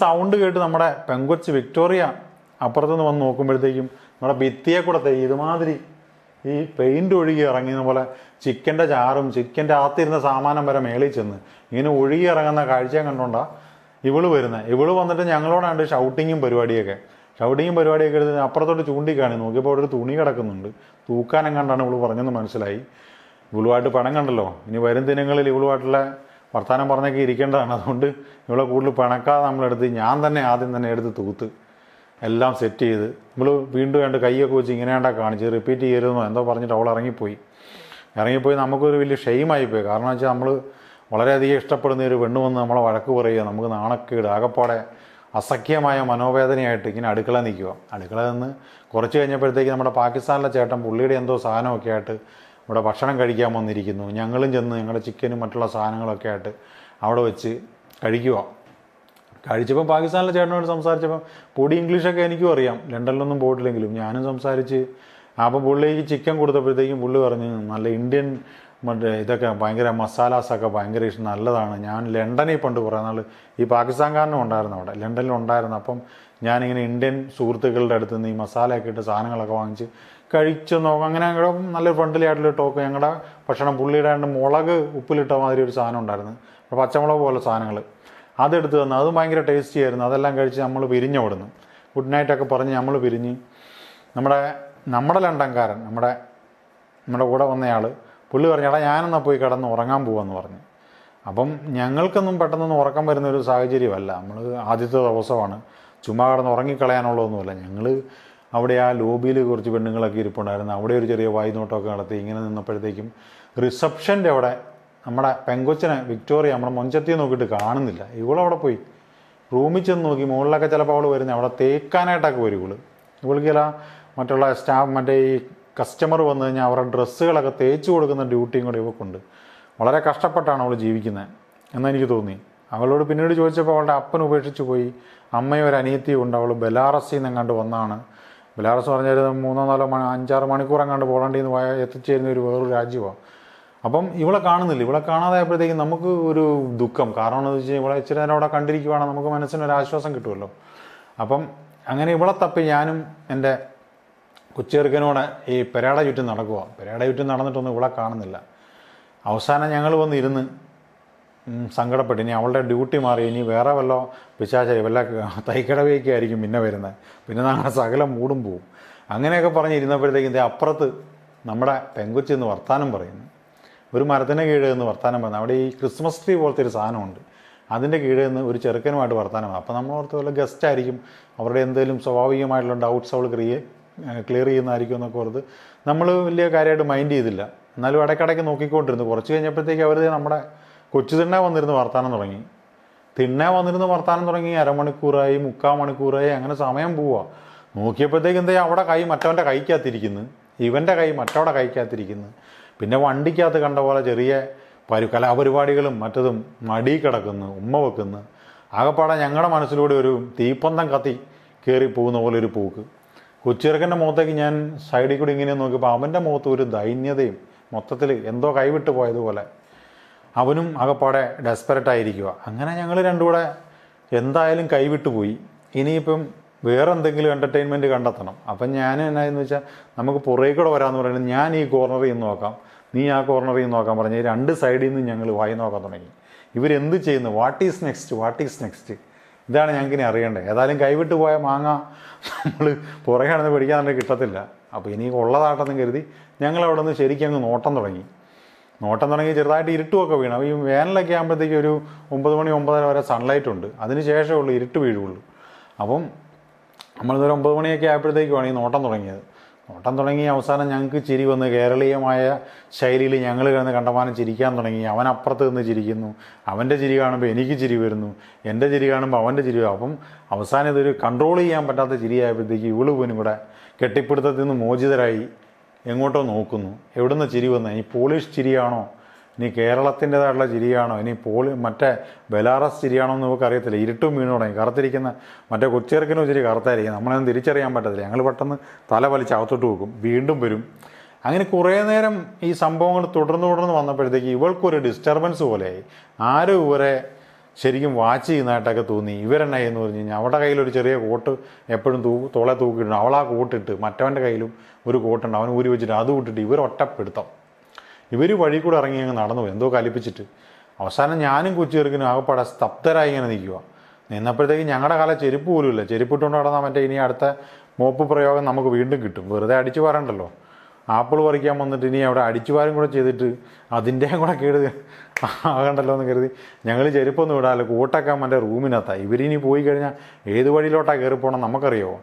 Sound കേട്ട് നമ്മുടെ പെങ്കൊച്ച് Victoria അപ്പുറത്തുനിന്ന് വന്ന് നോക്കുമ്പോഴത്തേക്കും നമ്മുടെ ഭിത്തിയെ കൂടെ ഇതുമാതിരി ഈ പെയിൻറ് ഒഴുകി ഇറങ്ങിയ പോലെ ചിക്കൻ്റെ ചാറും ചിക്കൻ്റെ അകത്തിരുന്ന സാമാനം വരെ മേളിൽ ചെന്ന് ഇങ്ങനെ ഒഴുകി ഇറങ്ങുന്ന കാഴ്ചയും കണ്ടുകൊണ്ടാണ് ഇവള് വരുന്നത്. ഇവള് വന്നിട്ട് ഞങ്ങളോടാണ്ട് ഷൗട്ടിങ്ങും പരിപാടിയൊക്കെ എടുത്ത് അപ്പുറത്തോട്ട് ചൂണ്ടിക്കാണി നോക്കിയപ്പോൾ അവിടെ ഒരു തുണി കിടക്കുന്നുണ്ട്. തൂക്കാനും കണ്ടാണ് ഇവള് പറഞ്ഞെന്ന് മനസ്സിലായി. ഇവളുമായിട്ട് പണം കണ്ടല്ലോ, ഇനി വരും ദിനങ്ങളിൽ ഇവളുമായിട്ടുള്ള വർത്തമാനം പറഞ്ഞൊക്കെ ഇരിക്കേണ്ടതാണ്. അതുകൊണ്ട് ഇവളെ കൂടുതൽ പിണക്കാതെ നമ്മളെടുത്ത് ഞാൻ ആദ്യം തന്നെ എടുത്ത് തൂത്ത് എല്ലാം സെറ്റ് ചെയ്ത് നമ്മൾ വീണ്ടും വേണ്ട കൈയൊക്കെ വെച്ച് ഇങ്ങനെയാണ്ടാ കാണിച്ച് റിപ്പീറ്റ് ചെയ്യരുതെന്നോ എന്തോ പറഞ്ഞിട്ട് അവൾ ഇറങ്ങിപ്പോയി. നമുക്കൊരു വലിയ ഷെയിമായിപ്പോയി. കാരണം വെച്ചാൽ നമ്മൾ വളരെയധികം ഇഷ്ടപ്പെടുന്ന ഒരു പെണ്ണ് വന്ന് നമ്മളെ വഴക്ക് പറയുക, നമുക്ക് നാണക്കേട്, ആകപ്പാടെ അസഖ്യമായ മനോവേദനയായിട്ട് ഇങ്ങനെ അടുക്കള നിന്ന് കുറച്ച് കഴിഞ്ഞപ്പോഴത്തേക്ക് നമ്മുടെ പാകിസ്ഥാനിലെ ചേട്ടൻ പുള്ളിയുടെ എന്തോ സാധനമൊക്കെ ആയിട്ട് ഇവിടെ ഭക്ഷണം കഴിക്കാൻ വന്നിരിക്കുന്നു. ഞങ്ങളും ചെന്ന് ഞങ്ങളുടെ ചിക്കനും മറ്റുള്ള സാധനങ്ങളൊക്കെ ആയിട്ട് അവിടെ വെച്ച് കഴിച്ചപ്പോൾ പാകിസ്ഥാനിലെ ചേട്ടനോട് സംസാരിച്ചപ്പോൾ പൊടി ഇംഗ്ലീഷൊക്കെ എനിക്കും അറിയാം, ലണ്ടനിലൊന്നും പോയിട്ടില്ലെങ്കിലും ഞാനും സംസാരിച്ച്. അപ്പോൾ പുള്ളിക്ക് ചിക്കൻ കൊടുത്തപ്പോഴത്തേക്കും പുള്ളി പറഞ്ഞു നല്ല ഇന്ത്യൻ ഇതൊക്കെ ഭയങ്കര മസാലാസൊക്കെ ഭയങ്കര ഇഷ്ടം, നല്ലതാണ്. ഞാൻ ലണ്ടനിൽ പണ്ട് കുറേ നാൾ ഈ പാകിസ്ഥാൻകാരനും ഉണ്ടായിരുന്നു അവിടെ, ലണ്ടനിലുണ്ടായിരുന്നു. അപ്പം ഞാനിങ്ങനെ ഇന്ത്യൻ സുഹൃത്തുക്കളുടെ അടുത്ത് നിന്ന് ഈ മസാലയൊക്കെ ഇട്ട് സാധനങ്ങളൊക്കെ വാങ്ങിച്ച് കഴിച്ചു നോക്കാം. അങ്ങനെ നല്ലൊരു ഫ്രണ്ട്ലി ആയിട്ടുള്ള ടോക്ക്. ഞങ്ങളുടെ ഭക്ഷണം പുള്ളിയുടെ മുളക് ഉപ്പിലിട്ട മാതിരി ഒരു സാധനം ഉണ്ടായിരുന്നു, പച്ചമുളക് പോലെ സാധനങ്ങൾ, അതെടുത്ത് തന്നു. അതും ഭയങ്കര ടേസ്റ്റി ആയിരുന്നു. അതെല്ലാം കഴിച്ച് നമ്മൾ പിരിഞ്ഞോടുന്നു. ഗുഡ് നൈറ്റൊക്കെ പറഞ്ഞ് നമ്മൾ പിരിഞ്ഞ് നമ്മുടെ ലണ്ടൻകാരൻ നമ്മുടെ കൂടെ വന്നയാൾ പുള്ളി പറഞ്ഞു എടാ ഞാനെന്നാൽ പോയി കിടന്ന് ഉറങ്ങാൻ പോവാന്ന് പറഞ്ഞു. അപ്പം ഞങ്ങൾക്കൊന്നും പെട്ടെന്നൊന്നും ഉറക്കം വരുന്നൊരു സാഹചര്യമല്ല. നമ്മൾ ആദ്യത്തെ ദിവസമാണ്, ചുമ്മാ കിടന്ന് ഉറങ്ങിക്കളയാനുള്ളതൊന്നുമല്ല. ഞങ്ങൾ അവിടെ ആ ലോബിയിൽ കുറച്ച് പെണ്ണുങ്ങളൊക്കെ ഇരിപ്പുണ്ടായിരുന്നു. അവിടെ ഒരു ചെറിയ വായ്നോട്ടമൊക്കെ നടത്തി ഇങ്ങനെ നിന്നപ്പോഴത്തേക്കും റിസപ്ഷൻ്റെ അവിടെ നമ്മുടെ പെങ്കൊച്ചിനെ വിക്ടോറിയ നമ്മുടെ മൊഞ്ചത്തി നോക്കിയിട്ട് കാണുന്നില്ല. ഇവളവിടെ പോയി റൂമിൽ ചെന്ന് നോക്കി. മുകളിലൊക്കെ ചിലപ്പോൾ അവൾ വരുന്നത് അവിടെ തേക്കാനായിട്ടൊക്കെ വരും. ഇവൾക്കില്ല മറ്റുള്ള മറ്റേ ഈ കസ്റ്റമർ വന്നു കഴിഞ്ഞാൽ അവരുടെ ഡ്രസ്സുകളൊക്കെ തേച്ച് കൊടുക്കുന്ന ഡ്യൂട്ടിയും കൂടെ ഇവക്കുണ്ട്. വളരെ കഷ്ടപ്പെട്ടാണ് അവൾ ജീവിക്കുന്നത് എന്നെനിക്ക് തോന്നി. അവളോട് പിന്നീട് ചോദിച്ചപ്പോൾ അവളുടെ അപ്പൻ ഉപേക്ഷിച്ച് പോയി, അമ്മയും ഒരു അനിയത്തിയും ഉണ്ട്. അവൾ ബെലാറസിൽ നിന്ന് എങ്ങാണ്ട് വന്നാണ്. ബെലാറസ് പറഞ്ഞാൽ 3-4-5-6 മണിക്കൂർ എങ്ങാണ്ട് പോളണ്ടിൽ നിന്ന് എത്തിച്ചേരുന്ന വേറൊരു രാജ്യമാണ്. അപ്പം ഇവളെ കാണുന്നില്ല. ഇവളെ കാണാതായപ്പോഴത്തേക്കും നമുക്ക് ഒരു ദുഃഖം. കാരണം എന്താണെന്ന് വെച്ച് കഴിഞ്ഞാൽ ഇവളെ ഇച്ചിരി നേരം അവിടെ കണ്ടിരിക്കുവാണെങ്കിൽ നമുക്ക് മനസ്സിനൊരു ആശ്വാസം കിട്ടുമല്ലോ. അപ്പം അങ്ങനെ ഇവളെ തപ്പി ഞാനും എൻ്റെ കൊച്ചെറുക്കനോടെ ഈ പെരയുടെ ചുറ്റും നടന്നിട്ടൊന്നും ഇവളെ കാണുന്നില്ല. അവസാനം ഞങ്ങൾ വന്നിരുന്ന് സങ്കടപ്പെട്ടു. ഇനി അവളുടെ ഡ്യൂട്ടി മാറി, ഇനി വേറെ വല്ല പിശാചാരി വല്ല തൈക്കടവേക്കായിരിക്കും പിന്നെ വരുന്നത്, പിന്നെ ഞങ്ങളുടെ സകലം മൂടും പോവും. അങ്ങനെയൊക്കെ പറഞ്ഞിരുന്നപ്പോഴത്തേക്കും അപ്പുറത്ത് നമ്മുടെ പെങ്കൊച്ചി എന്ന് വർത്താനം പറയുന്നു. ഒരു മരത്തിന് കീഴിൽ നിന്ന് വർത്താനം പറയുന്നത്. അവിടെ ഈ ക്രിസ്മസ് ട്രീ പോലത്തെ ഒരു സാധനമുണ്ട്, അതിൻ്റെ കീഴിൽ നിന്ന് ഒരു ചെറുക്കനുമായിട്ട് വർത്താനം. അപ്പോൾ നമ്മൾ ഓർത്ത് വല്ല ഗസ്റ്റ് ആയിരിക്കും, അവരുടെ എന്തെങ്കിലും സ്വാഭാവികമായിട്ടുള്ള ഡൗട്ട്സ് അവൾ ക്ലിയർ ചെയ്യുന്നതായിരിക്കും എന്നൊക്കെ ഓർത്ത് നമ്മൾ വലിയ കാര്യമായിട്ട് മൈൻഡ് ചെയ്തില്ല. എന്നാലും ഇടയ്ക്കിടയ്ക്ക് നോക്കിക്കൊണ്ടിരുന്നു. കുറച്ച് കഴിഞ്ഞപ്പോഴത്തേക്ക് അവർ നമ്മുടെ കൊച്ചു തിണ്ണ വന്നിരുന്ന് വർത്താനം തുടങ്ങി. അരമണിക്കൂറായി, 3/4 മണിക്കൂറായി, അങ്ങനെ സമയം പോവുക. നോക്കിയപ്പോഴത്തേക്ക് അവിടെ കൈ മറ്റവൻ്റെ കൈക്കകത്തിരിക്കുന്നു, ഇവൻ്റെ കൈ മറ്റവടെ കൈക്കകത്തിരിക്കുന്നു. പിന്നെ വണ്ടിക്കകത്ത് കണ്ട പോലെ ചെറിയ കലാപരിപാടികളും മറ്റതും മടി കിടക്കുന്നു, ഉമ്മ വെക്കുന്നു. ആകെപ്പാടെ ഞങ്ങളുടെ മനസ്സിലൂടെ ഒരു തീപ്പന്തം കത്തി കയറി പോകുന്ന പോലെ ഒരു പോക്ക്. കൊച്ചിറക്കൻ്റെ മുഖത്തേക്ക് ഞാൻ സൈഡിൽ കൂടി ഇങ്ങനെ നോക്കിയപ്പോൾ അവൻ്റെ മുഖത്ത് ഒരു ദൈന്യതയും, മൊത്തത്തിൽ എന്തോ കൈവിട്ട് പോയതുപോലെ. അവനും ആകെപ്പാടെ ഡെസ്പെറേറ്റായിരിക്കുക. അങ്ങനെ ഞങ്ങൾ രണ്ടും കൂടെ എന്തായാലും കൈവിട്ടു പോയി. ഇനിയിപ്പം വേറെ എന്തെങ്കിലും എൻ്റർടൈൻമെൻറ്റ് കണ്ടെത്തണം. അപ്പം ഞാൻ എന്നാന്ന് വെച്ചാൽ നമുക്ക് പുറകെ കൂടെ വരാമെന്ന് പറയുന്നത്, ഞാൻ ഈ കോർണറിൽ നിന്ന് നോക്കാം, നീ ആ കോർണറിൽ നിന്ന് നോക്കാൻ പറഞ്ഞ് 2 സൈഡിൽ നിന്ന് ഞങ്ങൾ വായി നോക്കാൻ തുടങ്ങി. ഇവരെന്ത് ചെയ്യുന്നു, വാട്ട് ഈസ് നെക്സ്റ്റ്, ഇതാണ് ഞങ്ങൾക്കിനി അറിയേണ്ടത്. ഏതായാലും കൈവിട്ട് പോയ മാങ്ങ നമ്മൾ പുറകെയാണെന്ന് പിടിക്കാതെ കിട്ടത്തില്ല. അപ്പോൾ ഇനി ഉള്ളതാട്ടെന്ന് കരുതി ഞങ്ങൾ അവിടെ നിന്ന് ശരിക്കും അങ്ങ് നോട്ടം തുടങ്ങി. ചെറുതായിട്ട് ഇരുട്ടുമൊക്കെ വീണു. അപ്പോൾ ഈ വേനലൊക്കെ ആകുമ്പോഴത്തേക്കും ഒരു 9 മണി 9:30 വരെ സൺലൈറ്റ് ഉണ്ട്, അതിന് ശേഷമേ ഉള്ളൂ ഇരുട്ട് വീഴുള്ളൂ. അപ്പം നമ്മളിതൊരു 9 മണിയൊക്കെ ആയപ്പോഴത്തേക്കുമാണ് ഈ നോട്ടം തുടങ്ങി. അവസാനം ഞങ്ങൾക്ക് ചിരി വന്ന് കേരളീയമായ ശൈലിയിൽ ഞങ്ങൾ കിടന്ന് കണ്ടമാനം ചിരിക്കാൻ തുടങ്ങി. അവൻ അപ്പുറത്ത് നിന്ന് ചിരിക്കുന്നു, അവൻ്റെ ചിരി കാണുമ്പോൾ എനിക്ക് ചിരി വരുന്നു, എൻ്റെ ചിരി കാണുമ്പോൾ അവൻ്റെ ചിരി. അപ്പം അവസാനം ഇതൊരു കൺട്രോൾ ചെയ്യാൻ പറ്റാത്ത ചിരിയായപ്പോഴത്തേക്ക് ഇവള് പോലും കൂടെ കെട്ടിപ്പിടുത്തത്തിൽ നിന്ന് മോചിതരായി എങ്ങോട്ടോ നോക്കുന്നു. എവിടുന്ന് ചിരി വന്നത്, ഈ പോളിഷ് ചിരിയാണോ, ഇനി കേരളത്തിൻ്റെതായിട്ടുള്ള ചിരിയാണോ, ഇനി മറ്റേ ബെലാറസ് ചിരിയാണോ എന്ന് നമുക്ക് അറിയത്തില്ല. ഇരുട്ടും വീണു തുടങ്ങി. കറുത്തിരിക്കുന്ന മറ്റേ കൊച്ചേർക്കിനും ചിരി കറുത്തായിരിക്കും, നമ്മളൊന്നും തിരിച്ചറിയാൻ പറ്റത്തില്ല. ഞങ്ങൾ പെട്ടെന്ന് തല വലിച്ച് അകത്തോട്ട് വെക്കും, വീണ്ടും വരും. അങ്ങനെ കുറേ നേരം ഈ സംഭവങ്ങൾ തുടർന്ന് വന്നപ്പോഴത്തേക്ക് ഇവൾക്കൊരു ഡിസ്റ്റർബൻസ് പോലെയായി. ആരും ഇവരെ ശരിക്കും വാച്ച് ചെയ്യുന്നതായിട്ടൊക്കെ തോന്നി. ഇവരെന്നാ എന്ന് പറഞ്ഞു കഴിഞ്ഞാൽ അവരുടെ കയ്യിലൊരു ചെറിയ കോട്ട് എപ്പോഴും തോളെ തൂക്കിയിട്ടുണ്ട്. അവളാ കോട്ടിട്ട് മറ്റവൻ്റെ കയ്യിലും ഒരു കോട്ടുണ്ട്, അവൻ ഊരി വെച്ചിട്ട് അത് വിട്ടിട്ട് ഇവർ ഒറ്റപ്പെടുത്തം. ഇവർ വഴി കൂടെ ഇറങ്ങി അങ്ങ് നടന്നു പോയി, എന്തോ കലിപ്പിച്ചിട്ട്. അവസാനം ഞാനും കൊച്ചു ചെറുക്കനും ആകെപ്പാടെ സ്തബ്ധരായി ഇങ്ങനെ നിൽക്കുക. നിന്നപ്പോഴത്തേക്ക് ഞങ്ങളുടെ കാലം ചെരുപ്പ് പോലും ഇല്ല. ചെരുപ്പിട്ടുകൊണ്ട് നടന്നാൽ മറ്റേ ഇനി അടുത്ത മോപ്പ് പ്രയോഗം നമുക്ക് വീണ്ടും കിട്ടും. വെറുതെ അടിച്ചു വാരണ്ടല്ലോ. ആപ്പിൾ പറിക്കാൻ വന്നിട്ട് ഇനി അവിടെ അടിച്ചുവാരും കൂടെ ചെയ്തിട്ട് അതിൻ്റെയും കൂടെ കേട് ആകണ്ടല്ലോ എന്ന് കരുതി ഞങ്ങൾ ചെരുപ്പൊന്നും ഇടാമല്ലോ. കൂട്ടൊക്കെ മറ്റേ റൂമിനകത്താണ്. ഇവരിനി പോയി കഴിഞ്ഞാൽ ഏത് വഴിയിലോട്ടാണ് കയറിപ്പോകണം നമുക്കറിയാമോ.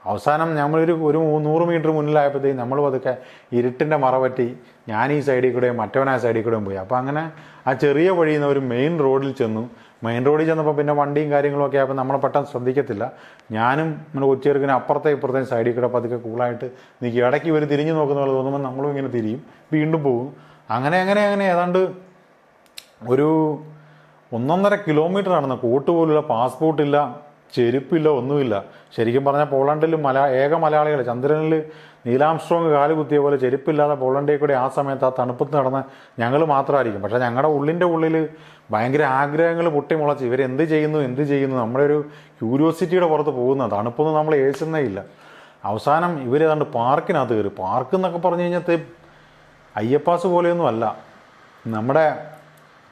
അവസാനം നമ്മളൊരു 100 മീറ്റർ മുന്നിലായപ്പോഴത്തേക്കും നമ്മൾ പതുക്കെ ഇരുട്ടിൻ്റെ മറ പറ്റി ഞാൻ ഈ സൈഡിൽ കൂടെയും മറ്റവൻ ആ സൈഡിൽ കൂടെയും പോയി. അപ്പോൾ അങ്ങനെ ആ ചെറിയ വഴിയിൽ നിന്ന് ഒരു മെയിൻ റോഡിൽ ചെന്നു. മെയിൻ റോഡിൽ ചെന്നപ്പോൾ പിന്നെ വണ്ടിയും കാര്യങ്ങളൊക്കെ ആയപ്പോൾ നമ്മളെ പെട്ടെന്ന് ശ്രദ്ധിക്കത്തില്ല. ഞാനും നമ്മുടെ കൊച്ചേർക്കിന് അപ്പുറത്തെ ഇപ്പുറത്തെ സൈഡിൽ കൂടെ പതുക്കെ കൂളായിട്ട് നിൽക്കും. ഇടയ്ക്ക് ഇവർ തിരിഞ്ഞു നോക്കുന്ന പോലെ തോന്നുമ്പോൾ നമ്മളും ഇങ്ങനെ തിരിയും, വീണ്ടും പോകും. അങ്ങനെ ഏതാണ്ട് ഒരു 1.5 കിലോമീറ്റർ നടന്ന. കോട്ട് പോലുള്ള പാസ്പോർട്ടില്ല, ചെരുപ്പില്ല, ഒന്നുമില്ല. ശരിക്കും പറഞ്ഞാൽ പോളണ്ടിൽ ഏക മലയാളികൾ, ചന്ദ്രനിൽ നീലാംസ്ട്രോങ് കാല് കുത്തിയ പോലെ ചെരുപ്പില്ലാതെ പോളണ്ടിൽ കൂടെ ആ സമയത്ത് ആ തണുപ്പത്ത് നടന്ന ഞങ്ങൾ മാത്രമായിരിക്കും. പക്ഷേ ഞങ്ങളുടെ ഉള്ളിൽ ഭയങ്കര ആഗ്രഹങ്ങൾ പൊട്ടിമുളച്ച് ഇവരെന്ത് ചെയ്യുന്നു നമ്മുടെ ഒരു ക്യൂരിയോസിറ്റിയുടെ പുറത്ത് പോകുന്ന തണുപ്പൊന്നും നമ്മൾ ഏൽക്കുന്നേ ഇല്ല. അവസാനം ഇവരേതാണ്ട് പാർക്കിനകത്ത് കയറി. പാർക്ക് എന്നൊക്കെ പറഞ്ഞു കഴിഞ്ഞാൽ അയ്യപ്പാസ് പോലെയൊന്നും അല്ല, നമ്മുടെ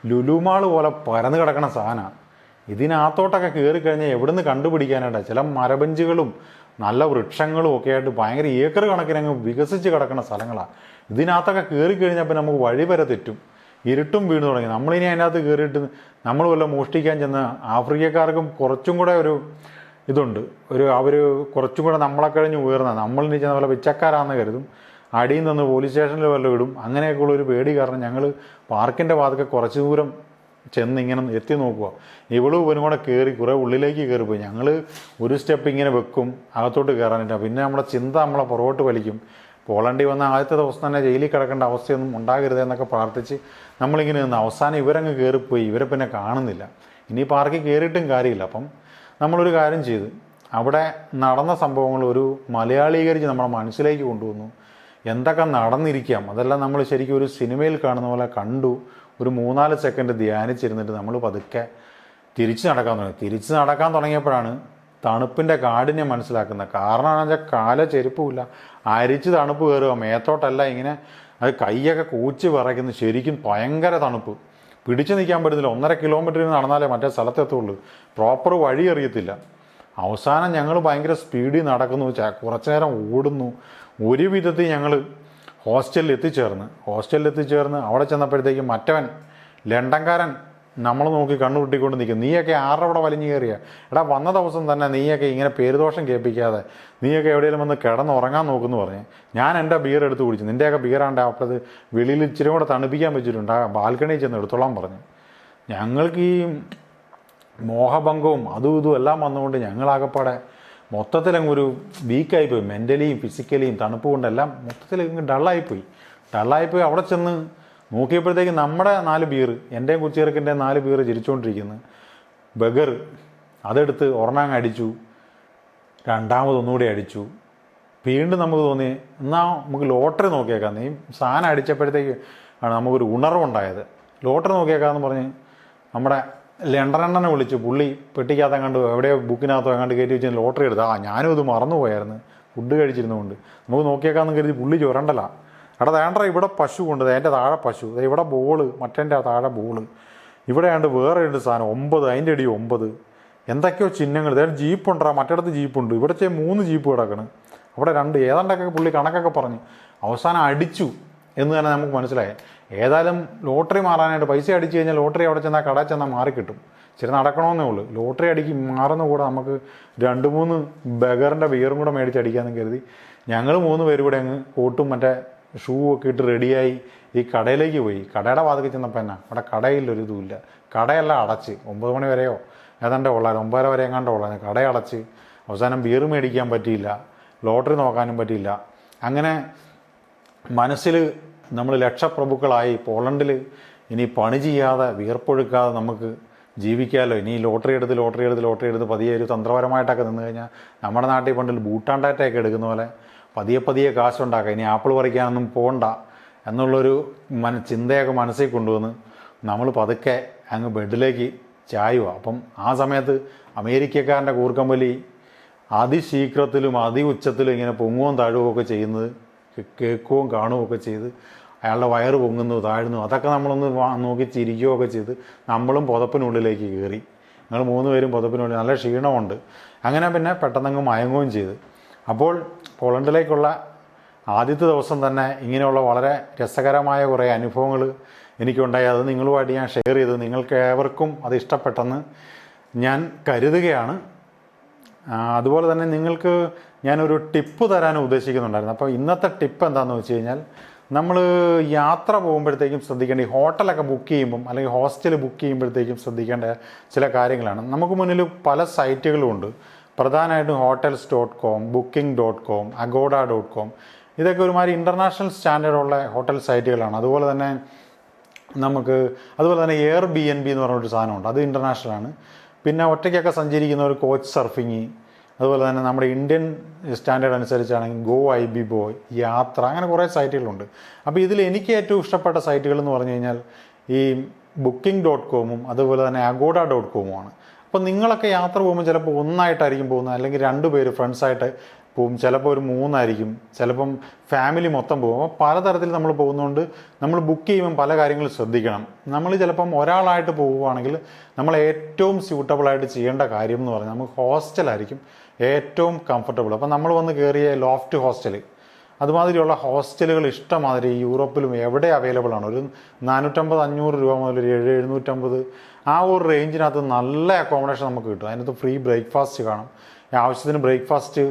ലുലുമാൾ പോലെ പരന്ന് കിടക്കണ സാധനമാണ്. ഇതിനകത്തോട്ടൊക്കെ കയറിക്കഴിഞ്ഞാൽ എവിടുന്ന് കണ്ടുപിടിക്കാനായിട്ട് ചില മരബെഞ്ചുകളും നല്ല വൃക്ഷങ്ങളും ഒക്കെ ആയിട്ട് ഭയങ്കര ഏക്കർ കണക്കിന് അങ്ങ് വികസിച്ച് കിടക്കുന്ന സ്ഥലങ്ങളാണ്. ഇതിനകത്തൊക്കെ കയറിക്കഴിഞ്ഞപ്പോൾ നമുക്ക് വഴി വരെ തെറ്റും, ഇരുട്ടും വീണ് തുടങ്ങി. നമ്മളിനി അതിനകത്ത് കയറിയിട്ട് നമ്മൾ വല്ല മോഷ്ടിക്കാൻ ചെന്ന ആഫ്രിക്കക്കാർക്കും കുറച്ചും കൂടെ ഒരു ഇതുണ്ട്, അവർ കുറച്ചും കൂടെ നമ്മളെ കഴിഞ്ഞ് ഉയർന്ന, നമ്മളിനി ചെന്ന പോലെ പിച്ചക്കാരാണെന്ന് കരുതും. അടിയിൽ നിന്ന് പോലീസ് സ്റ്റേഷനിൽ വല്ലതും ഇടും. അങ്ങനെയൊക്കെയുള്ളൊരു പേടി കാരണം ഞങ്ങൾ പാർക്കിൻ്റെ ഭാഗത്തൊക്കെ കുറച്ച് ദൂരം ചെന്ന് ഇങ്ങനെ എത്തി നോക്കുക. ഇവളും ഇവനും കൂടെ കയറി കുറേ ഉള്ളിലേക്ക് കയറിപ്പോയി. ഞങ്ങൾ ഒരു സ്റ്റെപ്പ് ഇങ്ങനെ വെക്കും അകത്തോട്ട് കയറാനില്ല. പിന്നെ നമ്മുടെ ചിന്ത നമ്മളെ പുറകോട്ട് വലിക്കും. പോളണ്ടിൽ വന്ന ആദ്യത്തെ ദിവസം തന്നെ ജയിലിൽ കിടക്കേണ്ട അവസ്ഥയൊന്നും ഉണ്ടാകരുത് എന്നൊക്കെ പ്രാർത്ഥിച്ച് നമ്മളിങ്ങനെ നിന്ന് അവസാനം ഇവരങ്ങ് കയറിപ്പോയി. ഇവരെ പിന്നെ കാണുന്നില്ല. ഇനി പാർക്കിൽ കയറിയിട്ടും കാര്യമില്ല. അപ്പം നമ്മളൊരു കാര്യം ചെയ്ത് അവിടെ നടന്ന സംഭവങ്ങൾ ഒരു മലയാളീകരിച്ച് നമ്മുടെ മനസ്സിലേക്ക് കൊണ്ടുവന്നു. എന്തൊക്കെ നടന്നിരിക്കാം അതെല്ലാം നമ്മൾ ശരിക്കും ഒരു സിനിമയിൽ കാണുന്ന പോലെ കണ്ടു. ഒരു 3-4 സെക്കൻഡ് ധ്യാനിച്ചിരുന്നിട്ട് നമ്മൾ പതുക്കെ തിരിച്ച് നടക്കാൻ തുടങ്ങിയപ്പോഴാണ് തണുപ്പിൻ്റെ കാഠിന്യം മനസ്സിലാക്കുന്നത്. കാരണം എന്ന് വെച്ചാൽ കാല ചെരുപ്പുമില്ല, അരിച്ച് തണുപ്പ് കയറുക മേത്തോട്ടല്ല, ഇങ്ങനെ അത് കൈയൊക്കെ കൂച്ച് വിറയ്ക്കുന്നു. ശരിക്കും ഭയങ്കര തണുപ്പ്, പിടിച്ചു നിൽക്കാൻ പറ്റുന്നില്ല. 1.5 കിലോമീറ്ററിൽ നടന്നാലേ മറ്റേ സ്ഥലത്തെത്തുള്ളൂ. പ്രോപ്പർ വഴി അറിയത്തില്ല. അവസാനം ഞങ്ങൾ ഭയങ്കര സ്പീഡിൽ നടക്കുന്നു, കുറച്ചു നേരം ഓടുന്നു. ഒരു വിധത്തിൽ ഞങ്ങൾ ഹോസ്റ്റലിൽ എത്തിച്ചേർന്ന് അവിടെ ചെന്നപ്പോഴത്തേക്കും മറ്റവൻ ലണ്ടൻകാരൻ നമ്മൾ നോക്കി കണ്ണുരുട്ടിക്കൊണ്ട് നിൽക്കും. നീയൊക്കെ ആരുടെ അവിടെ വലിഞ്ഞു കയറിയ എടാ, വന്ന ദിവസം തന്നെ നീയൊക്കെ ഇങ്ങനെ പേരുദോഷം കേൾപ്പിക്കാതെ നീയൊക്കെ എവിടെയെങ്കിലും വന്ന് കിടന്നുറങ്ങാൻ നോക്കുമെന്ന് പറഞ്ഞ് ഞാൻ എൻ്റെ ബിയർ എടുത്ത് കുടിച്ചു. നിൻ്റെയൊക്കെ ബിയറാണ്ട് അപ്പോഴത് വെളിയിൽ ഇച്ചിരി കൂടെ തണുപ്പിക്കാൻ വെച്ചിട്ടുണ്ട്, ആ ബാൽക്കണിയിൽ ചെന്ന് എടുത്തോളാൻ പറഞ്ഞു. ഞങ്ങൾക്ക് ഈ മോഹഭംഗവും അതും ഇതും എല്ലാം വന്നുകൊണ്ട് ഞങ്ങളാകപ്പാടെ മൊത്തത്തിലങ്ങ് ഒരു വീക്കായിപ്പോയി. മെൻ്റലിയും ഫിസിക്കലിയും തണുപ്പ് കൊണ്ടെല്ലാം മൊത്തത്തിൽ ഡള്ളായിപ്പോയി. അവിടെ ചെന്ന് നോക്കിയപ്പോഴത്തേക്ക് നമ്മുടെ 4 ബിയർ, എൻ്റെയും കൊച്ചിയർക്കിൻ്റെ 4 ബിയർ ചിരിച്ചുകൊണ്ടിരിക്കുന്നു. ബഗർ അതെടുത്ത് ഒരെണ്ണം അടിച്ചു, രണ്ടാമതൊന്നുകൂടി അടിച്ചു. വീണ്ടും നമുക്ക് തോന്നി എന്നാൽ നമുക്ക് ലോട്ടറി നോക്കിയേക്കാം. നീ സാധനം അടിച്ചപ്പോഴത്തേക്ക് ആണ് നമുക്കൊരു ഉണർവുണ്ടായത്. ലോട്ടറി നോക്കിയേക്കാമെന്ന് പറഞ്ഞ് നമ്മുടെ ലണ്ടനെണ്ണനെ വിളിച്ചു. പുള്ളി പെട്ടിക്കകത്ത് എങ്ങാണ്ട് എവിടെയോ ബുക്കിനകത്തോ എങ്ങാണ്ട് കയറ്റി വെച്ച് ലോട്ടറി എടുത്ത്. ഞാനും ഇത് മറന്നുപോയായിരുന്നു ഫുഡ് കഴിച്ചിരുന്നുകൊണ്ട്. നമുക്ക് നോക്കിയേക്കാമെന്ന് കരുതി പുള്ളി ചുരണ്ടല. എടാ വേണ്ട, ഇവിടെ പശു കൊണ്ട്, അതിൻ്റെ താഴെ പശു, ഇവിടെ ബോള്, മറ്റേൻ്റെ താഴെ ബോള്, ഇവിടെ ആണ്ട് വേറെ ഉണ്ട് സാധനം 9, അതിൻ്റെ അടി 9, എന്തൊക്കെയോ ചിഹ്നങ്ങൾ. അതായത് ജീപ്പുണ്ടാ, മറ്റിടത്ത് ജീപ്പുണ്ട്, ഇവിടെ 3 ജീപ്പ് കിടക്കണ്, അവിടെ 2, ഏതാണ്ടൊക്കെ പുള്ളി കണക്കൊക്കെ പറഞ്ഞു. അവസാനം അടിച്ചു എന്ന് തന്നെ നമുക്ക് മനസ്സിലായി. ഏതായാലും ലോട്ടറി മാറാനായിട്ട് പൈസ അടിച്ചു കഴിഞ്ഞാൽ ലോട്ടറി അവിടെ ചെന്നാൽ കടയിൽ ചെന്നാൽ മാറിക്കിട്ടും. ഇച്ചിരി നടക്കണമെന്നേ ഉള്ളൂ. ലോട്ടറി അടിക്ക് മാറുന്ന കൂടെ നമുക്ക് 2-3 ബഗറിൻ്റെ ബിയറും കൂടെ മേടിച്ച് അടിക്കാമെന്ന് കരുതി ഞങ്ങൾ 3 പേര് കൂടെ അങ്ങ് കോട്ടും മറ്റേ ഷൂ ഒക്കെ ഇട്ട് റെഡിയായി ഈ കടയിലേക്ക് പോയി. കടയുടെ വാതിൽ ചെന്നപ്പോൾ എന്നാ അവിടെ കടയിലൊരു ഇതുമില്ല. കടയെല്ലാം അടച്ച് 9 മണി വരെയോ ഏതാണ്ട് ഉള്ളായിരുന്നു, 9:30 വരെ എങ്ങാണ്ടോ ഉള്ളായിരുന്നു. കടയടച്ച്. അവസാനം ബിയർ മേടിക്കാൻ പറ്റിയില്ല, ലോട്ടറി നോക്കാനും പറ്റിയില്ല. അങ്ങനെ മനസ്സിൽ നമ്മൾ ലക്ഷപ്രഭുക്കളായി. പോളണ്ടിൽ ഇനി പണി ചെയ്യാതെ വിയർപ്പൊഴുക്കാതെ നമുക്ക് ജീവിക്കാമല്ലോ. ഇനി ലോട്ടറി എടുത്ത് പതിയെ ഒരു തന്ത്രപരമായിട്ടൊക്കെ നിന്ന് കഴിഞ്ഞാൽ നമ്മുടെ നാട്ടിൽ പണ്ടിൽ ബൂട്ടാൻ ഡാറ്റയൊക്കെ എടുക്കുന്ന പോലെ പതിയെ കാശുണ്ടാക്കാം. ഇനി ആപ്പിൾ പറിക്കാനൊന്നും പോകണ്ട എന്നുള്ളൊരു ചിന്തയൊക്കെ മനസ്സിൽ കൊണ്ടുവന്ന് നമ്മൾ പതുക്കെ അങ്ങ് ബെഡിലേക്ക് ചായുവാണ്. അപ്പം ആ സമയത്ത് അമേരിക്കക്കാരൻ്റെ കൂർക്കമ്പലി അതിശീഘ്രത്തിലും ഉച്ചത്തിലും ഇങ്ങനെ പൊങ്ങുകയും താഴുകയൊക്കെ ചെയ്യുന്നത് കേൾക്കുകയും കാണുകയൊക്കെ ചെയ്ത് അയാളുടെ വയറ് പൊങ്ങുന്നു താഴുന്നു അതൊക്കെ നമ്മളൊന്ന് നോക്കി ചിരിക്കുകയൊക്കെ ചെയ്ത് നമ്മളും പുതപ്പിനുള്ളിലേക്ക് കയറി. ഞങ്ങൾ 3 പേരും പുതപ്പിനുള്ളിൽ, നല്ല ക്ഷീണമുണ്ട്. അങ്ങനെ പിന്നെ പെട്ടെന്നങ്ങ് മയങ്ങുകയും ചെയ്ത്. അപ്പോൾ പോളണ്ടിലേക്കുള്ള ആദ്യത്തെ ദിവസം തന്നെ ഇങ്ങനെയുള്ള വളരെ രസകരമായ കുറേ അനുഭവങ്ങൾ എനിക്കുണ്ടായി. അത് നിങ്ങളുമായിട്ട് ഞാൻ ഷെയർ ചെയ്ത് നിങ്ങൾക്ക് ഏവർക്കും അത് ഇഷ്ടപ്പെട്ടെന്ന് ഞാൻ കരുതുകയാണ്. അതുപോലെ തന്നെ നിങ്ങൾക്ക് ഞാനൊരു ടിപ്പ് തരാൻ ഉദ്ദേശിക്കുന്നുണ്ടായിരുന്നു. അപ്പോൾ ഇന്നത്തെ ടിപ്പ് എന്താണെന്ന് വെച്ച് കഴിഞ്ഞാൽ, നമ്മൾ യാത്ര പോകുമ്പോഴത്തേക്കും ശ്രദ്ധിക്കേണ്ട, ഈ ഹോട്ടലൊക്കെ ബുക്ക് ചെയ്യുമ്പം അല്ലെങ്കിൽ ഹോസ്റ്റൽ ബുക്ക് ചെയ്യുമ്പോഴത്തേക്കും ശ്രദ്ധിക്കേണ്ട ചില കാര്യങ്ങളാണ്. നമുക്ക് മുന്നിൽ പല സൈറ്റുകളും ഉണ്ട്. പ്രധാനമായിട്ടും hotels.com, booking.com, agoda.com ഇതൊക്കെ ഒരുമാതിരി ഇൻ്റർനാഷണൽ സ്റ്റാൻഡേർഡുള്ള ഹോട്ടൽ സൈറ്റുകളാണ്. അതുപോലെ തന്നെ എയർ ബി എൻ ബി എന്ന് പറഞ്ഞൊരു സാധനമുണ്ട്, അത് ഇൻ്റർനാഷണലാണ്. പിന്നെ ഒറ്റയ്ക്കൊക്കെ സഞ്ചരിക്കുന്ന ഒരു കോച്ച് സർഫിങ്, അതുപോലെ തന്നെ നമ്മുടെ ഇന്ത്യൻ സ്റ്റാൻഡേർഡ് അനുസരിച്ചാണെങ്കിൽ Goibibo, Yatra, അങ്ങനെ കുറേ സൈറ്റുകളുണ്ട്. അപ്പോൾ ഇതിൽ എനിക്ക് ഏറ്റവും ഇഷ്ടപ്പെട്ട സൈറ്റുകൾ എന്ന് പറഞ്ഞു കഴിഞ്ഞാൽ ഈ booking.com അതുപോലെ തന്നെ agoda.com. അപ്പോൾ നിങ്ങളൊക്കെ യാത്ര പോകുമ്പോൾ ചിലപ്പോൾ ഒന്നായിട്ടായിരിക്കും പോകുന്നത്, അല്ലെങ്കിൽ 2 പേര് ഫ്രണ്ട്സായിട്ട് പോകും, ചിലപ്പോൾ ഒരു 3 ആയിരിക്കും, ചിലപ്പം ഫാമിലി മൊത്തം പോകും. അപ്പോൾ പലതരത്തിൽ നമ്മൾ പോകുന്നതുകൊണ്ട് നമ്മൾ ബുക്ക് ചെയ്യുമ്പം പല കാര്യങ്ങളും ശ്രദ്ധിക്കണം. നമ്മൾ ചിലപ്പം ഒരാളായിട്ട് പോവുകയാണെങ്കിൽ നമ്മൾ ഏറ്റവും സ്യൂട്ടബിളായിട്ട് ചെയ്യേണ്ട കാര്യം എന്ന് പറഞ്ഞാൽ നമുക്ക് ഹോസ്റ്റലായിരിക്കും ഏറ്റവും കംഫർട്ടബിൾ. അപ്പം നമ്മൾ വന്ന് കയറിയ ലോഫ്റ്റ് ഹോസ്റ്റൽ, അതുമാതിരിയുള്ള ഹോസ്റ്റലുകൾ ഇഷ്ടമാതിരി യൂറോപ്പിലും എവിടെ അവൈലബിൾ ആണ്. ഒരു 450-500 രൂപ മുതൽ ഒരു 700-750 ആ ഒരു റേഞ്ചിനകത്ത് നല്ല അക്കോമഡേഷൻ നമുക്ക് കിട്ടും. അതിനകത്ത് ഫ്രീ ബ്രേക്ക്ഫാസ്റ്റ് കാണും. ആവശ്യത്തിന് ബ്രേക്ക്ഫാസ്റ്റ്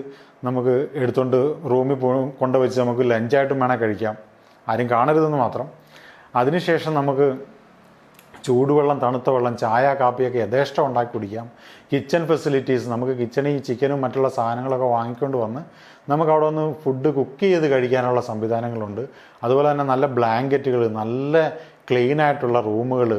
നമുക്ക് എടുത്തുകൊണ്ട് റൂമിൽ കൊണ്ടുവച്ച് നമുക്ക് ലഞ്ചായിട്ടും വേണേൽ കഴിക്കാം, ആരും കാണരുതെന്ന് മാത്രം. അതിനുശേഷം നമുക്ക് ചൂടുവെള്ളം, തണുത്ത വെള്ളം, ചായ, കാപ്പിയൊക്കെ യഥേഷ്ടം ഉണ്ടാക്കി കുടിക്കാം. കിച്ചൺ ഫെസിലിറ്റീസ്, നമുക്ക് കിച്ചണിൽ ഈ ചിക്കനും മറ്റുള്ള സാധനങ്ങളൊക്കെ വാങ്ങിക്കൊണ്ട് വന്ന് നമുക്ക് അവിടെ ഒന്ന് ഫുഡ് കുക്ക് ചെയ്ത് കഴിക്കാനുള്ള സംവിധാനങ്ങളുണ്ട്. അതുപോലെ തന്നെ നല്ല ബ്ലാങ്കറ്റുകൾ, നല്ല ക്ലീൻ ആയിട്ടുള്ള റൂമുകൾ,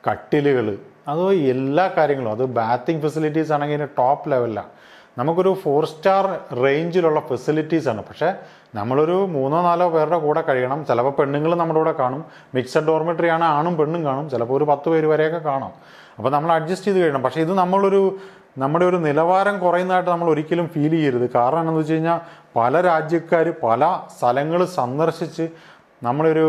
കട്ടിലുകൾ, അത് എല്ലാ കാര്യങ്ങളും, അത് ബാത്തിങ് ഫെസിലിറ്റീസ് ആണെങ്കിൽ ടോപ്പ് ലെവലിലാണ്. നമുക്കൊരു 4 സ്റ്റാർ റേഞ്ചിലുള്ള ഫെസിലിറ്റീസാണ്. പക്ഷേ നമ്മളൊരു 3-4 പേരുടെ കൂടെ കഴിയണം. ചിലപ്പോൾ പെണ്ണുങ്ങൾ നമ്മുടെ കൂടെ കാണും. മിക്സഡ് ഡോർമെട്രി ആണ്, ആണും പെണ്ണും കാണും. ചിലപ്പോൾ ഒരു 10 പേര് വരെയൊക്കെ കാണാം. അപ്പോൾ നമ്മൾ അഡ്ജസ്റ്റ് ചെയ്ത് കഴിയണം. പക്ഷേ ഇത് നമ്മുടെ ഒരു നിലവാരം കുറയുന്നതായിട്ട് നമ്മൾ ഒരിക്കലും ഫീൽ ചെയ്യരുത്. കാരണം എന്താണെന്ന് വെച്ച് കഴിഞ്ഞാൽ പല രാജ്യക്കാർ പല സ്ഥലങ്ങൾ സന്ദർശിച്ച് നമ്മളൊരു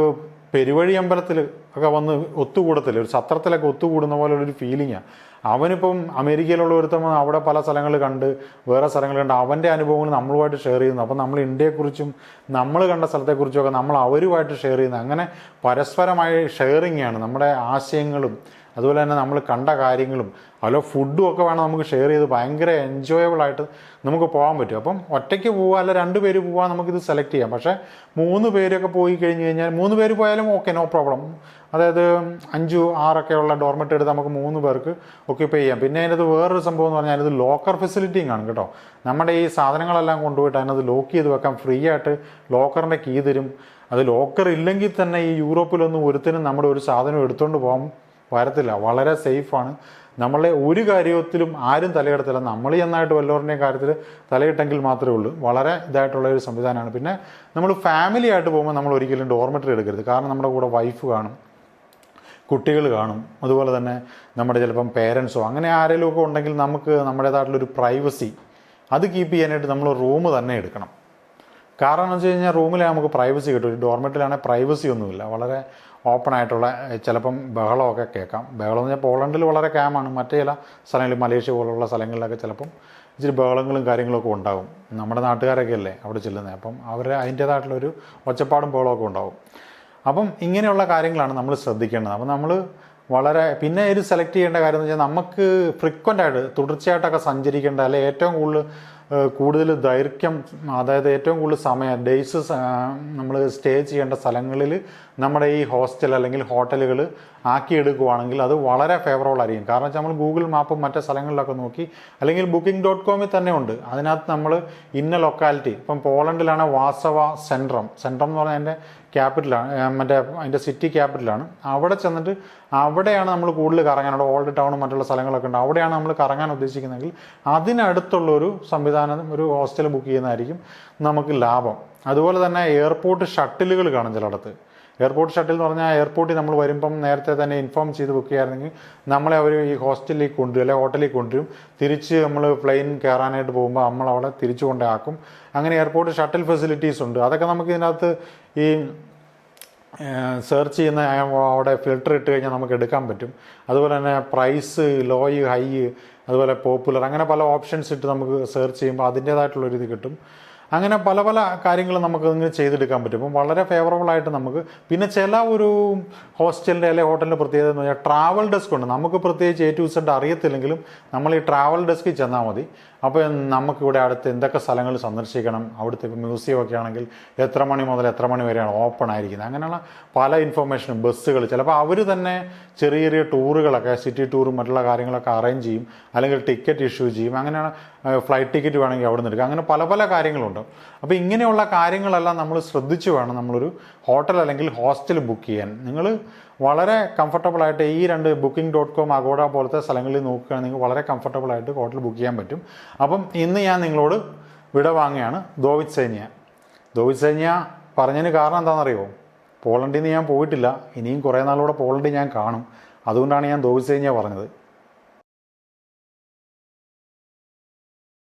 പെരുവഴി അമ്പലത്തിൽ ഒക്കെ വന്ന് ഒത്തുകൂടത്തില്ല, ഒരു സത്രത്തിലൊക്കെ ഒത്തുകൂടുന്ന പോലെ ഒരു ഫീലിംഗാണ്. അവനിപ്പം അമേരിക്കയിലുള്ള ഒരുത്തം അവിടെ പല സ്ഥലങ്ങൾ കണ്ട്, വേറെ സ്ഥലങ്ങൾ കണ്ട്, അവൻ്റെ അനുഭവങ്ങൾ നമ്മളുമായിട്ട് ഷെയർ ചെയ്യുന്നു. അപ്പം നമ്മൾ ഇന്ത്യയെക്കുറിച്ചും നമ്മൾ കണ്ട സ്ഥലത്തെക്കുറിച്ചുമൊക്കെ നമ്മൾ അവരുമായിട്ട് ഷെയർ ചെയ്യുന്നത്. അങ്ങനെ പരസ്പരമായി ഷെയറിങ് ആണ് നമ്മുടെ ആശയങ്ങളും അതുപോലെ തന്നെ നമ്മൾ കണ്ട കാര്യങ്ങളും. അതുപോലെ ഫുഡും ഒക്കെ വേണം നമുക്ക് ഷെയർ ചെയ്ത് ഭയങ്കര എൻജോയബിളായിട്ട് നമുക്ക് പോകാൻ പറ്റും. അപ്പം ഒറ്റയ്ക്ക് പോവുക, അല്ല 2 പേര് പോവാൻ നമുക്കിത് സെലക്ട് ചെയ്യാം. പക്ഷേ 3 പേരൊക്കെ പോയി കഴിഞ്ഞ് കഴിഞ്ഞാൽ 3 പേര് പോയാലും ഓക്കെ, നോ പ്രോബ്ലം. അതായത് 5-6 ഉള്ള ഡോർമെറ്റ് എടുത്ത് നമുക്ക് 3 പേർക്ക് ഒക്യുപ്പൈ ചെയ്യാം. പിന്നെ അതിനകത്ത് വേറൊരു സംഭവം എന്ന് പറഞ്ഞാൽ ഇത് ലോക്കർ ഫെസിലിറ്റിയും ആണ് കേട്ടോ. നമ്മുടെ ഈ സാധനങ്ങളെല്ലാം കൊണ്ടുപോയിട്ട് അതിനകത്ത് ലോക്ക് ചെയ്ത് വെക്കാം. ഫ്രീ ആയിട്ട് ലോക്കറിൻ്റെ കീ തരും. അത് ലോക്കർ ഇല്ലെങ്കിൽ തന്നെ ഈ യൂറോപ്പിലൊന്നും ഒരുത്തിനും നമ്മുടെ ഒരു സാധനം എടുത്തുകൊണ്ട് പോകാൻ വരത്തില്ല. വളരെ സേഫാണ്. നമ്മളെ ഒരു കാര്യത്തിലും ആരും തലയിടത്തില്ല. നമ്മൾ എന്നായിട്ട് വല്ലവരുടെയും കാര്യത്തിൽ തലയിട്ടെങ്കിൽ മാത്രമേ ഉള്ളൂ. വളരെ ഇതായിട്ടുള്ള ഒരു സംവിധാനമാണ്. പിന്നെ നമ്മൾ ഫാമിലി ആയിട്ട് പോകുമ്പോൾ നമ്മൾ ഒരിക്കലും ഡോർമെറ്ററി എടുക്കരുത്. കാരണം നമ്മുടെ കൂടെ വൈഫ് കാണും, കുട്ടികൾ കാണും, അതുപോലെ തന്നെ നമ്മുടെ ചിലപ്പം പേരൻസോ അങ്ങനെ ആരെങ്കിലും ഒക്കെ ഉണ്ടെങ്കിൽ നമുക്ക് നമ്മുടേതായിട്ടുള്ളൊരു പ്രൈവസി അത് കീപ്പ് ചെയ്യാനായിട്ട് നമ്മൾ റൂം തന്നെ എടുക്കണം. കാരണം എന്ന് വെച്ച് കഴിഞ്ഞാൽ റൂമിൽ നമുക്ക് പ്രൈവസി കിട്ടും. ഒരു ഡോർമെറ്ററിലാണെങ്കിൽ പ്രൈവസി ഒന്നുമില്ല. വളരെ ഓപ്പൺ ആയിട്ടുള്ള, ചിലപ്പം ബഹളമൊക്കെ കേൾക്കാം. ബഹളം എന്ന് പറഞ്ഞാൽ പോളണ്ടിൽ വളരെ ക്യാമാണ്. മറ്റേ ചില സ്ഥലങ്ങളിൽ, മലേഷ്യ പോലുള്ള സ്ഥലങ്ങളിലൊക്കെ ചിലപ്പം ഇച്ചിരി ബഹളങ്ങളും കാര്യങ്ങളൊക്കെ ഉണ്ടാകും. നമ്മുടെ നാട്ടുകാരൊക്കെ അല്ലേ അവിടെ ചെല്ലുന്നത്. അപ്പം അവർ അതിൻ്റേതായിട്ടുള്ളൊരു ഒച്ചപ്പാടും ബഹളമൊക്കെ ഉണ്ടാകും. അപ്പം ഇങ്ങനെയുള്ള കാര്യങ്ങളാണ് നമ്മൾ ശ്രദ്ധിക്കേണ്ടത്. അപ്പം നമ്മൾ വളരെ പിന്നെ ഒരു സെലക്ട് ചെയ്യേണ്ട കാര്യം എന്ന് വെച്ചാൽ നമുക്ക് ഫ്രീക്വൻ്റായിട്ട് തുടർച്ചയായിട്ടൊക്കെ സഞ്ചരിക്കേണ്ട, അല്ലെ ഏറ്റവും കൂടുതൽ ദൈർഘ്യം, അതായത് ഏറ്റവും കൂടുതൽ സമയം ഡേയ്സ് നമ്മൾ സ്റ്റേ ചെയ്യേണ്ട സ്ഥലങ്ങളിൽ നമ്മുടെ ഈ ഹോസ്റ്റൽ അല്ലെങ്കിൽ ഹോട്ടലുകൾ ആക്കിയെടുക്കുകയാണെങ്കിൽ അത് വളരെ ഫേവറബിൾ ആയിരിക്കും. കാരണം വെച്ചാൽ നമ്മൾ ഗൂഗിൾ മാപ്പും മറ്റു സ്ഥലങ്ങളിലൊക്കെ നോക്കി, അല്ലെങ്കിൽ booking.com തന്നെ ഉണ്ട്. അതിനകത്ത് നമ്മൾ ഇന്ന ലൊക്കാലിറ്റി, ഇപ്പം പോളണ്ടിലാണ് വാസവ സെൻട്രം എന്ന് പറഞ്ഞാൽ അതിൻ്റെ ക്യാപിറ്റലാണ്, അതിൻ്റെ സിറ്റി ക്യാപിറ്റലാണ്. അവിടെ ചെന്നിട്ട് അവിടെയാണ് നമ്മൾ കൂടുതൽ കറങ്ങാൻ, അവിടെ ഓൾഡ് ടൗണും മറ്റുള്ള സ്ഥലങ്ങളൊക്കെ ഉണ്ട്. അവിടെയാണ് നമ്മൾ കറങ്ങാൻ ഉദ്ദേശിക്കുന്നതെങ്കിൽ അതിനടുത്തുള്ളൊരു സംവിധാനം, ഒരു ഹോസ്റ്റൽ ബുക്ക് ചെയ്യുന്നതായിരിക്കും നമുക്ക് ലാഭം. അതുപോലെ തന്നെ എയർപോർട്ട് ഷട്ടിലുകൾ കാണും ചിലയിടത്ത്. എയർപോർട്ട് ഷട്ടിൽ എന്ന് പറഞ്ഞാൽ എയർപോർട്ടിൽ നമ്മൾ വരുമ്പം നേരത്തെ തന്നെ ഇൻഫോം ചെയ്ത് ബുക്ക് ചെയ്യായിരുന്നെങ്കിൽ നമ്മളെ അവർ ഈ ഹോസ്റ്റലിലേക്ക് കൊണ്ടുവരും അല്ലെങ്കിൽ ഹോട്ടലിലേക്ക് കൊണ്ടുവരും. തിരിച്ച് നമ്മൾ പ്ലെയിൻ കയറാനായിട്ട് പോകുമ്പോൾ നമ്മളവിടെ തിരിച്ചു കൊണ്ടാക്കും. അങ്ങനെ എയർപോർട്ട് ഷട്ടിൽ ഫെസിലിറ്റീസ് ഉണ്ട്. അതൊക്കെ നമുക്ക് ഇതിനകത്ത് ഈ സെർച്ച് ചെയ്യുന്ന അവിടെ ഫിൽട്ടർ ഇട്ട് കഴിഞ്ഞാൽ നമുക്ക് എടുക്കാൻ പറ്റും. അതുപോലെ തന്നെ പ്രൈസ്, ലോയ്, ഹൈ, അതുപോലെ പോപ്പുലർ, അങ്ങനെ പല ഓപ്ഷൻസ് ഇട്ട് നമുക്ക് സെർച്ച് ചെയ്യുമ്പോൾ അതിൻ്റേതായിട്ടുള്ളൊരിത് കിട്ടും. അങ്ങനെ പല പല കാര്യങ്ങൾ നമുക്ക് ഇങ്ങനെ ചെയ്തെടുക്കാൻ പറ്റും. അപ്പം വളരെ ഫേവറബിളായിട്ട് നമുക്ക്. പിന്നെ ചില ഒരു ഹോസ്റ്റലിൻ്റെ അല്ലെങ്കിൽ ഹോട്ടലിൻ്റെ പ്രത്യേകത എന്ന് പറഞ്ഞാൽ ട്രാവൽ ഡെസ്ക് ഉണ്ട്. നമുക്ക് പ്രത്യേകിച്ച് A to Z അറിയത്തില്ലെങ്കിലും നമ്മൾ ഈ ട്രാവൽ ഡെസ്കിൽ ചെന്നാൽ മതി. അപ്പോൾ നമുക്കിവിടെ അടുത്ത് എന്തൊക്കെ സ്ഥലങ്ങൾ സന്ദർശിക്കണം, അവിടുത്തെ ഇപ്പോൾ മ്യൂസിയം ഒക്കെ ആണെങ്കിൽ എത്ര മണി മുതൽ എത്ര മണി വരെയാണ് ഓപ്പൺ ആയിരിക്കുന്നത്, അങ്ങനെയുള്ള പല ഇൻഫർമേഷനും, ബസ്സുകൾ, ചിലപ്പോൾ അവർ തന്നെ ചെറിയ ചെറിയ ടൂറുകളൊക്കെ, സിറ്റി ടൂറും മറ്റുള്ള കാര്യങ്ങളൊക്കെ അറേഞ്ച് ചെയ്യും, അല്ലെങ്കിൽ ടിക്കറ്റ് ഇഷ്യൂ ചെയ്യും. അങ്ങനെയാണ് ഫ്ലൈറ്റ് ടിക്കറ്റ് വേണമെങ്കിൽ അവിടെ നിന്ന് എടുക്കുക. അങ്ങനെ പല പല കാര്യങ്ങളുണ്ട്. അപ്പോൾ ഇങ്ങനെയുള്ള കാര്യങ്ങളെല്ലാം നമ്മൾ ശ്രദ്ധിച്ച് വേണം നമ്മളൊരു ഹോട്ടൽ അല്ലെങ്കിൽ ഹോസ്റ്റൽ ബുക്ക് ചെയ്യാൻ. നിങ്ങൾ വളരെ കംഫർട്ടബിളായിട്ട് ഈ രണ്ട് booking.com, അഗോഡ പോലത്തെ സ്ഥലങ്ങളിൽ നോക്കുകയാണെങ്കിൽ വളരെ കംഫർട്ടബിളായിട്ട് ഹോട്ടൽ ബുക്ക് ചെയ്യാൻ പറ്റും. അപ്പം ഇന്ന് ഞാൻ നിങ്ങളോട് വിട വാങ്ങുകയാണ്. ദോവിത്സേന്യ പറഞ്ഞതിന് കാരണം എന്താണെന്നറിയോ? പോളണ്ടിൽ നിന്ന് ഞാൻ പോയിട്ടില്ല. ഇനിയും കുറേ നാളൂടെ പോളണ്ടിൽ ഞാൻ കാണും. അതുകൊണ്ടാണ് ഞാൻ ദോവിത്സേന്യ പറഞ്ഞത്.